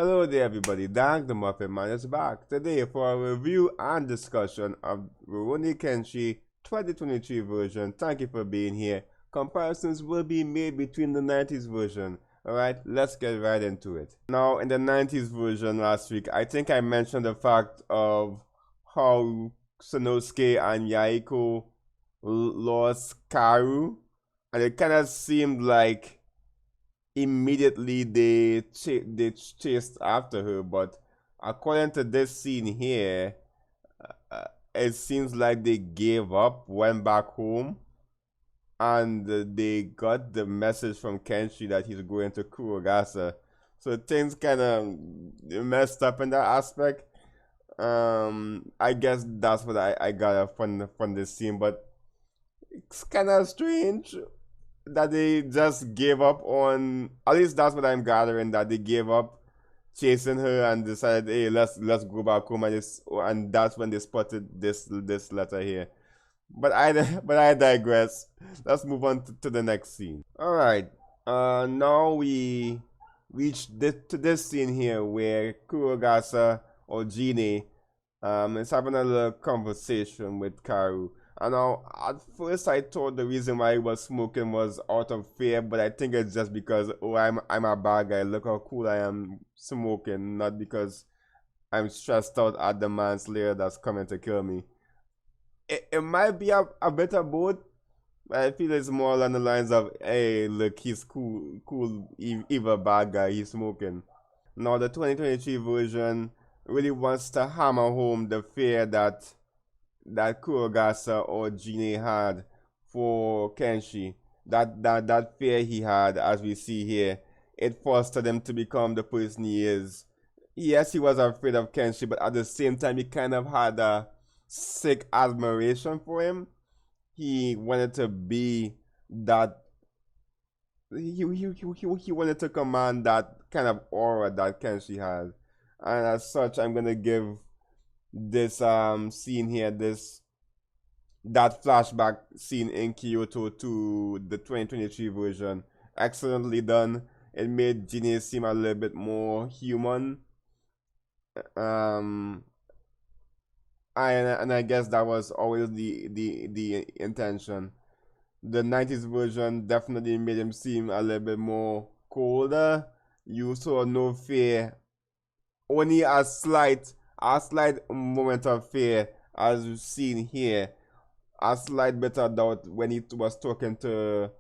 Hello there everybody, Dank the Muffin Man is back today for a review and discussion of Rurouni Kenshin 2023 version. Thank you for being here. Comparisons will be made between the 90s version. Alright, let's get right into it. Now in the 90s version last week, I think I mentioned the fact of how Sonosuke and Yaiko lost Karu, and it kind of seemed like immediately they chased after her, but according to this scene here, it seems like they gave up, went back home, and they got the message from Kenshi that he's going to Kurogasa. So things kind of messed up in that aspect. I guess that's what I got from this scene, but it's kind of strange that they just gave up on. At least that's what I'm gathering, that they gave up chasing her and decided, hey, let's go back home, and that's when they spotted this letter here. But I digress. Let's move on to the next scene. All right. Now we reach to this scene here where Kurogasa or Jine is having a little conversation with Karu. And now, at first, I thought the reason why he was smoking was out of fear, but I think it's just because, oh, I'm a bad guy. Look how cool I am smoking, not because I'm stressed out at the manslayer that's coming to kill me. It might be a bit of both, but I feel it's more along the lines of, hey, look, he's cool, evil bad guy. He's smoking. Now, the 2023 version really wants to hammer home the fear that Kurogasa or Jine had for Kenshi. That fear he had, as we see here, it fostered him to become the person he is. Yes, he was afraid of Kenshi, but at the same time, he kind of had a sick admiration for him. He wanted to be that. He wanted to command that kind of aura that Kenshi had, and as such, I'm gonna give this scene here, that flashback scene in Kyoto to the 2023 version, excellently done. It made Jine seem a little bit more human. And I guess that was always the intention. The 90s version definitely made him seem a little bit more colder. You saw no fear, only a slight moment of fear, as you've seen here. A slight bit of doubt when he was talking to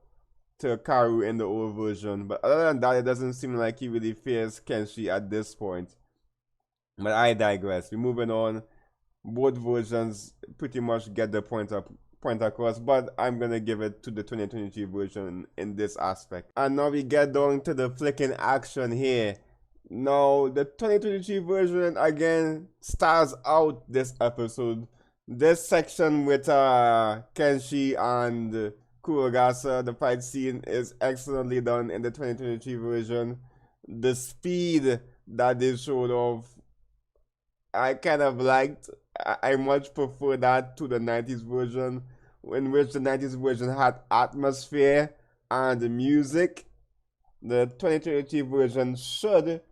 Karu in the old version. But other than that, it doesn't seem like he really fears Kenshi at this point. But I digress. We're moving on. Both versions pretty much get the point across, but I'm gonna give it to the 2023 version in this aspect. And now we get down to the flicking action here. Now, the 2023 version again stars out this episode. This section with Kenshi and Kurogasa, the fight scene is excellently done in the 2023 version. The speed that they showed off, I kind of liked. I much prefer that to the 90s version, in which the 90s version had atmosphere and music. The 2023 version should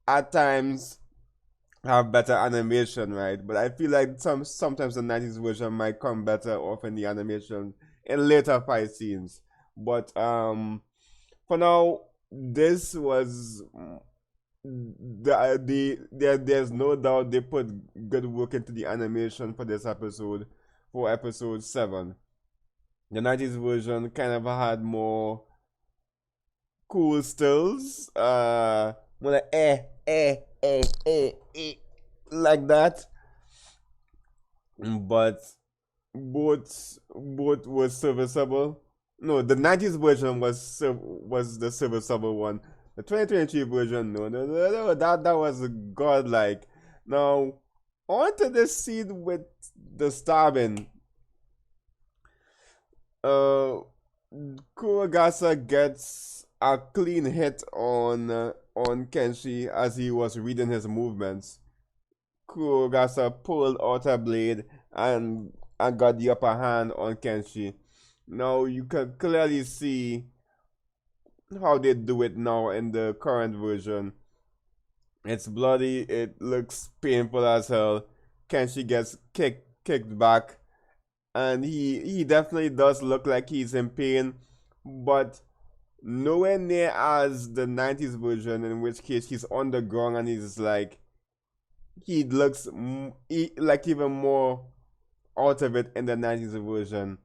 at times have better animation, right? But I feel like sometimes the 90s version might come better off in the animation in later fight scenes. But for now, this was there's no doubt they put good work into the animation for this episode, for episode 7. The 90s version kind of had more cool stills, more like like that, but both were serviceable. No, the 90s version was the serviceable one. The 2023 version, no, that was godlike. Now, onto this scene with the stabbing. Kurogasa gets a clean hit on Kenshi as he was reading his movements. Kurogasa pulled out a blade and got the upper hand on Kenshi. Now you can clearly see how they do it now in the current version. It's bloody. It looks painful as hell. Kenshi gets kicked back, and he definitely does look like he's in pain, but nowhere near as the 90s version, in which case he's on the ground and he's like he looks like even more out of it in the 90s version.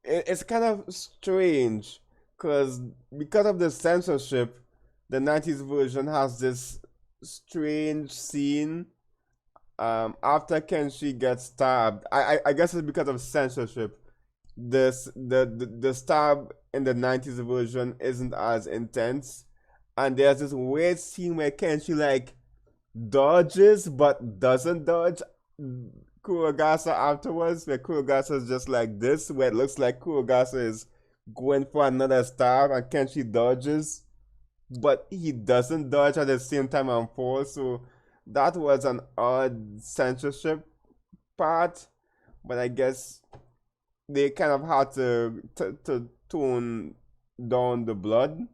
It's kind of strange because of the censorship, the 90s version has this strange scene after Kenshi gets stabbed. I guess it's because of censorship. The stab in the 90s version isn't as intense, and there's this weird scene where Kenshi like dodges but doesn't dodge Kurogasa afterwards, where Kurogasa is just like this, where it looks like Kurogasa is going for another stab and Kenshi dodges, but he doesn't dodge at the same time and falls. So that was an odd censorship part, but I guess they kind of had to tone down the blood,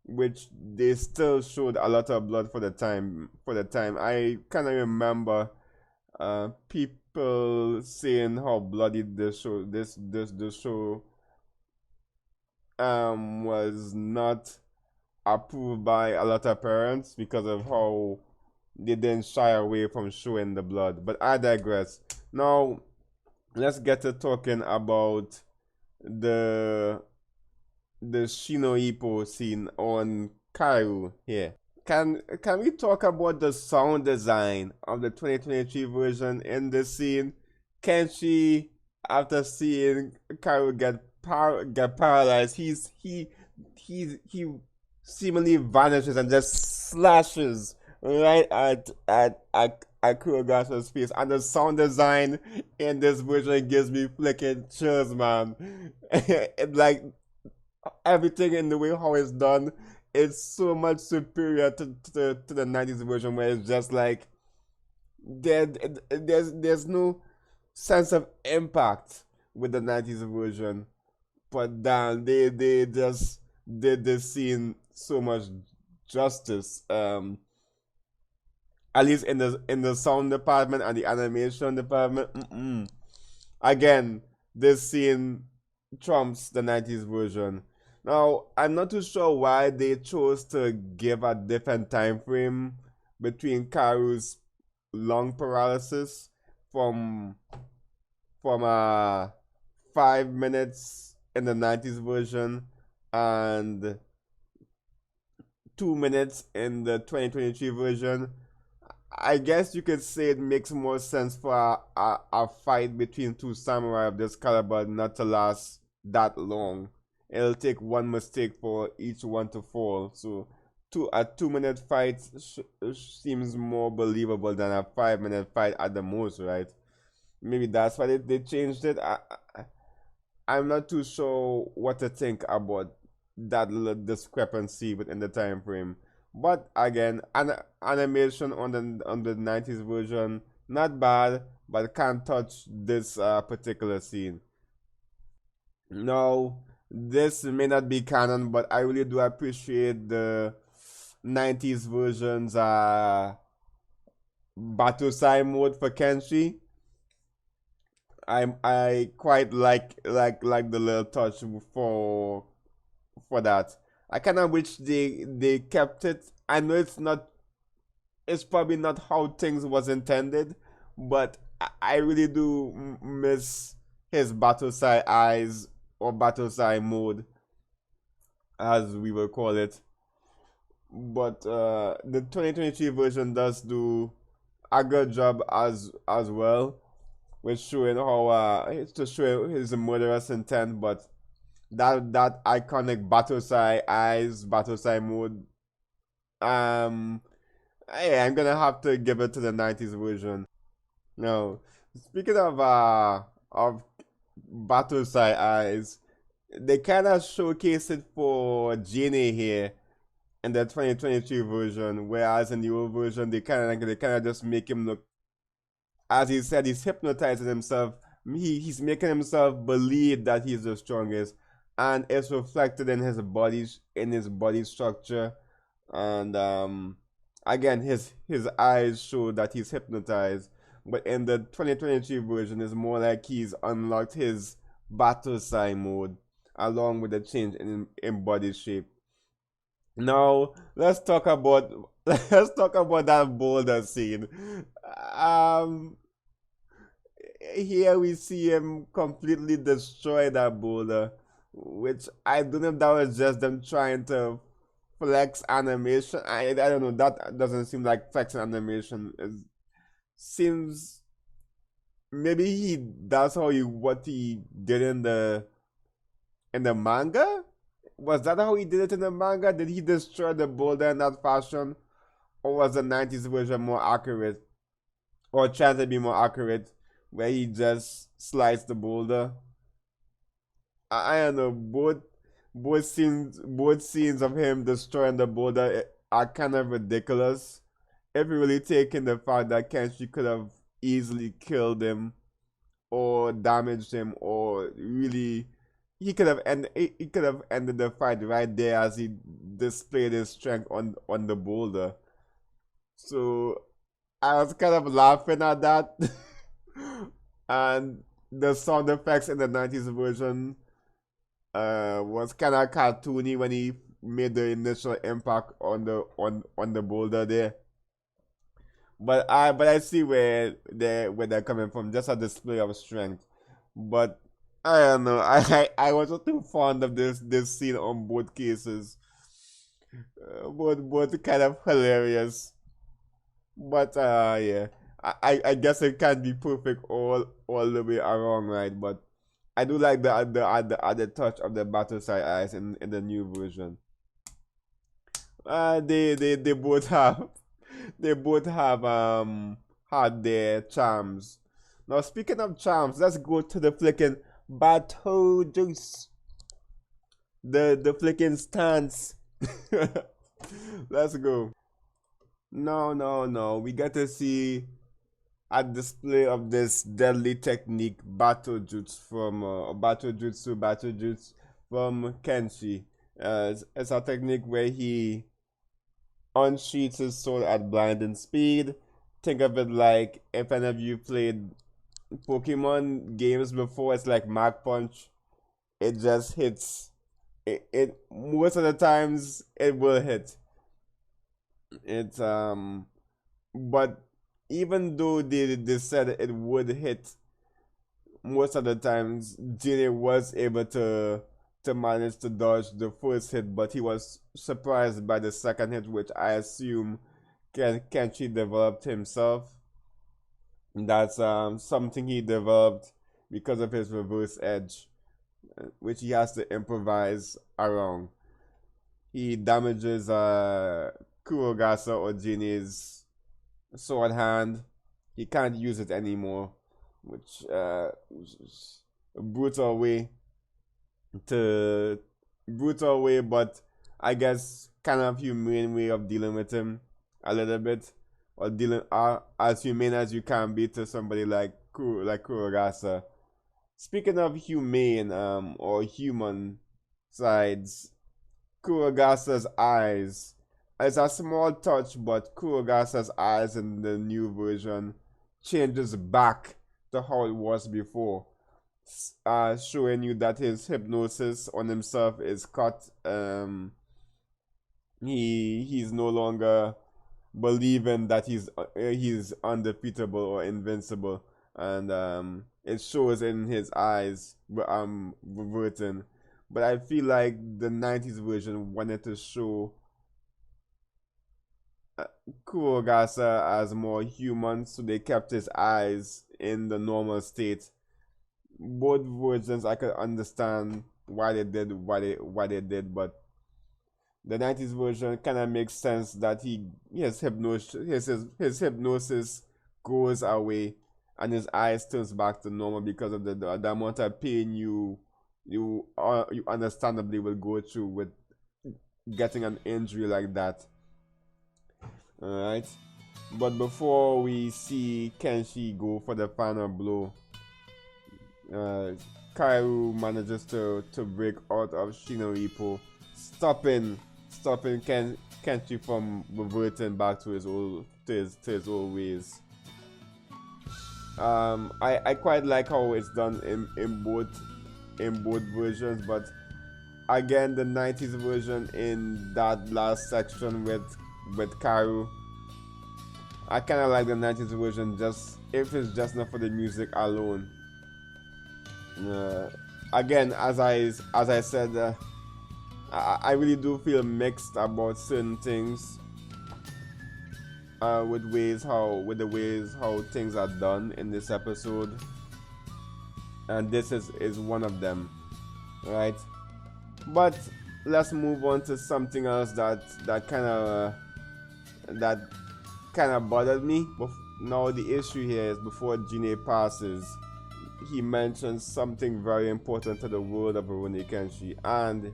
which they still showed a lot of blood for the time. I kind of remember people saying how bloody this show was not approved by a lot of parents because of how they didn't shy away from showing the blood. But I digress. Now let's get to talking about the Shino scene on Karu here. Can we talk about the sound design of the 2023 version in this scene? Kenshi, after seeing Karu get paralyzed, he seemingly vanishes and just slashes right at Kurogasa's face. And the sound design in this version gives me flicking chills, man. Like everything in the way how it's done is so much superior to the 90s version, where it's just like there there's no sense of impact with the 90s version. But damn, they just did this scene so much justice. At least in the sound department and the animation department. Again, this scene trumps the 90s version. Now, I'm not too sure why they chose to give a different time frame between Karu's lung paralysis from 5 minutes in the 90s version and 2 minutes in the 2023 version. I guess you could say it makes more sense for a fight between two samurai of this caliber not to last that long. It'll take one mistake for each one to fall. So, a 2 minute fight seems more believable than a 5 minute fight at the most, right? Maybe that's why they changed it. I'm not too sure what to think about that little discrepancy within the time frame. But again, animation on the 90s version, not bad, but can't touch this particular scene. Now, this may not be canon, but I really do appreciate the 90s version's Batosai mode for Kenshi. I quite like the little touch for that. I kind of wish they kept it. I know it's probably not how things was intended, but I really do miss his Batosai eyes, or Batosai mode, as we will call it. But the 2023 version does do a good job as well with showing how to show his murderous intent, but that iconic Batosai eyes, Batosai mode, yeah, I'm gonna have to give it to the 90s version. Now, speaking of Batosai eyes, they kind of showcase it for Jine here in the 2023 version, whereas in the old version they kind of just make him look, as he said, he's hypnotizing himself. He's making himself believe that he's the strongest, and it's reflected in his body structure. and again his eyes show that he's hypnotized. But in the 2023 version, it's more like he's unlocked his battle side mode along with the change in body shape. Now let's talk about that boulder scene. Um, Here we see him completely destroy that boulder, which I don't know if that was just them trying to flex animation. I don't know. That doesn't seem like flex animation. It seems maybe that's how he what he did in the manga. Was that how he did it in the manga? Did he destroy the boulder in that fashion, or was the 90s version more accurate, or trying to be more accurate, where he just sliced the boulder? I don't know. Both scenes of him destroying the boulder are kind of ridiculous. If you really take in the fact that Kenshi could have easily killed him or damaged him, or really he could have ended the fight right there as he displayed his strength on the boulder. So I was kind of laughing at that. And the sound effects in the 90s version was kind of cartoony when he made the initial impact on the boulder there. But I see where they're coming from, just a display of strength. But I don't know. I wasn't too fond of this scene on both cases. Both kind of hilarious. But yeah, I guess it can't be perfect all the way around, right? But I do like the touch of the battle side eyes in the new version. They both have they both have had their charms. Now speaking of charms, let's go to the flicking battle juice. The flicking stance. Let's go. No, no, no. We get to see a display of this deadly technique, battle jutsu from Kenshi. It's a technique where he unsheaths his sword at blinding speed. Think of it like if any of you played Pokemon games before, it's like Mach Punch. It just hits. It most of the times it will hit. It's but even though they said it would hit most of the times, Jine was able to manage to dodge the first hit, but he was surprised by the second hit, which I assume Kenshi developed himself. That's something he developed because of his reverse edge, which he has to improvise around. He damages Kurogasa or Jine's sword hand. He can't use it anymore, which is a to brutal way, but I guess kind of humane way of dealing with him a little bit, or dealing as humane as you can be to somebody like Kurogasa. Speaking of humane or human sides, Kurogasa's eyes. It's a small touch, but Kurogasa's eyes in the new version changes back to how it was before, showing you that his hypnosis on himself is cut. He's no longer believing that he's undefeatable or invincible, and it shows in his eyes. Reverting, but I feel like the 90s version wanted to show Kurogasa as more human, so they kept his eyes in the normal state. Both versions, I could understand why they did why they did, but the 90s version kind of makes sense that his hypnosis goes away and his eyes turns back to normal because of the amount of pain you understandably will go through with getting an injury like that. All right. But before we see Kenshi go for the final blow, uh, Kairu manages to break out of Shinoripo, stopping Kenshi from reverting back to his old ways. I quite like how it's done in both versions, but again the 90s version in that last section with Karu, I kind of like the 90s version just if it's just not for the music alone. Uh, Again, as I said, I really do feel mixed about certain things. With the ways how things are done in this episode, and this is one of them, right? But let's move on to something else that kind of bothered me. Now the issue here is before Jine passes, he mentions something very important to the world of Rurouni Kenshin, and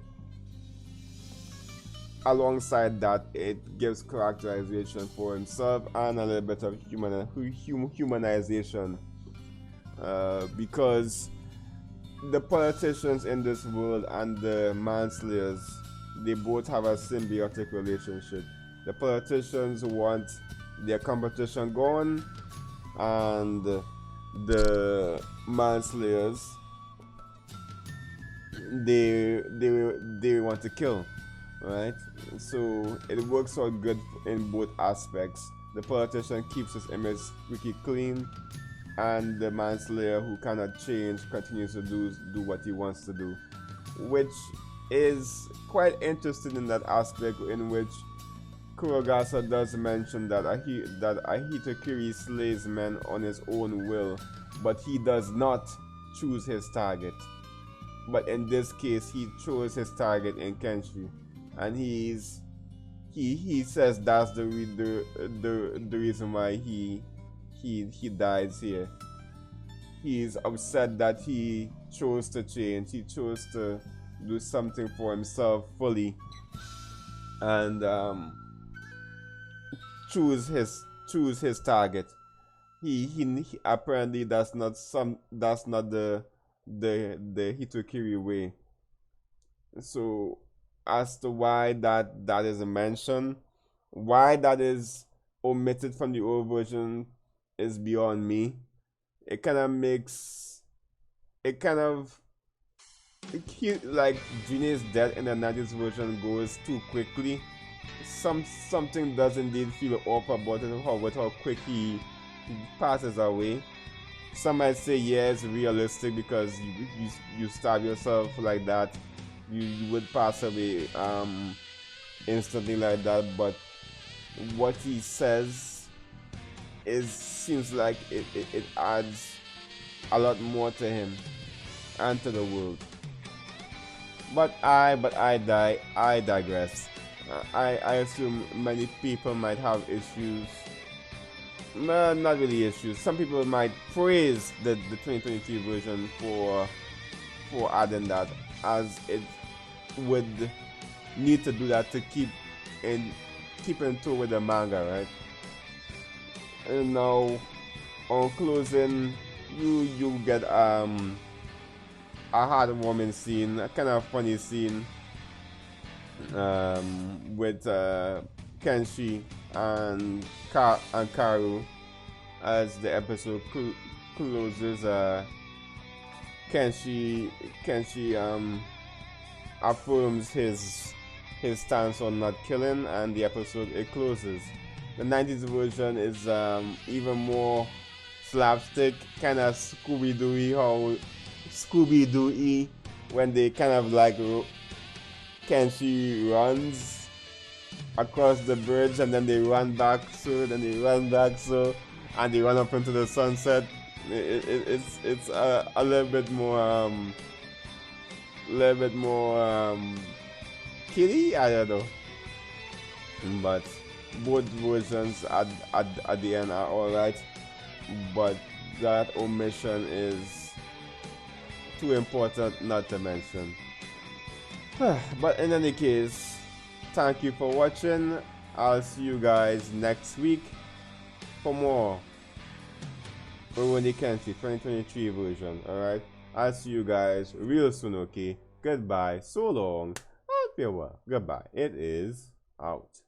alongside that, it gives characterization for himself and a little bit of humanization. Because the politicians in this world and the manslayers, they both have a symbiotic relationship. The politicians want their competition gone, and the manslayers, they want to kill, right? So it works out good in both aspects. The politician keeps his image squeaky clean, and the manslayer who cannot change continues to do what he wants to do, which is quite interesting in that aspect, in which Kurogasa does mention that Hitokiri slays men on his own will, but he does not choose his target. But in this case, he chose his target in Kenshin, and he says that's the reason why he dies here. He's upset that he chose to change. He chose to do something for himself fully, and choose his target. He apparently that's not the Hitokiri way. So as to why that is mentioned, why that is omitted from the old version is beyond me. It kind of makes it kind of like Jine's death in the 90s version goes too quickly. Something does indeed feel off about it, with how quick he passes away. Some might say yeah, it's realistic because you stab yourself like that, you would pass away instantly like that. But what he says seems like it adds a lot more to him and to the world. But I digress. I assume many people might have issues. Not really issues. Some people might praise the 2023 version for adding that, as it would need to do that to keep in tune with the manga, right? And now, on closing, you get a heartwarming scene, a kind of funny scene, with Kenshi and Karu as the episode closes. Kenshi affirms his stance on not killing, and the episode it closes. The 90s version is even more slapstick, kind of Scooby-Doo-y, when they kind of like Kenshi runs across the bridge and then they run back and they run up into the sunset. It's a little bit more kiddie, I don't know, but both versions at the end are alright, but that omission is too important not to mention. But in any case, thank you for watching. I'll see you guys next week for more Rurouni Kenshin 2023 version. Alright, I'll see you guys real soon. Okay, goodbye, so long, and farewell. Goodbye. It is out.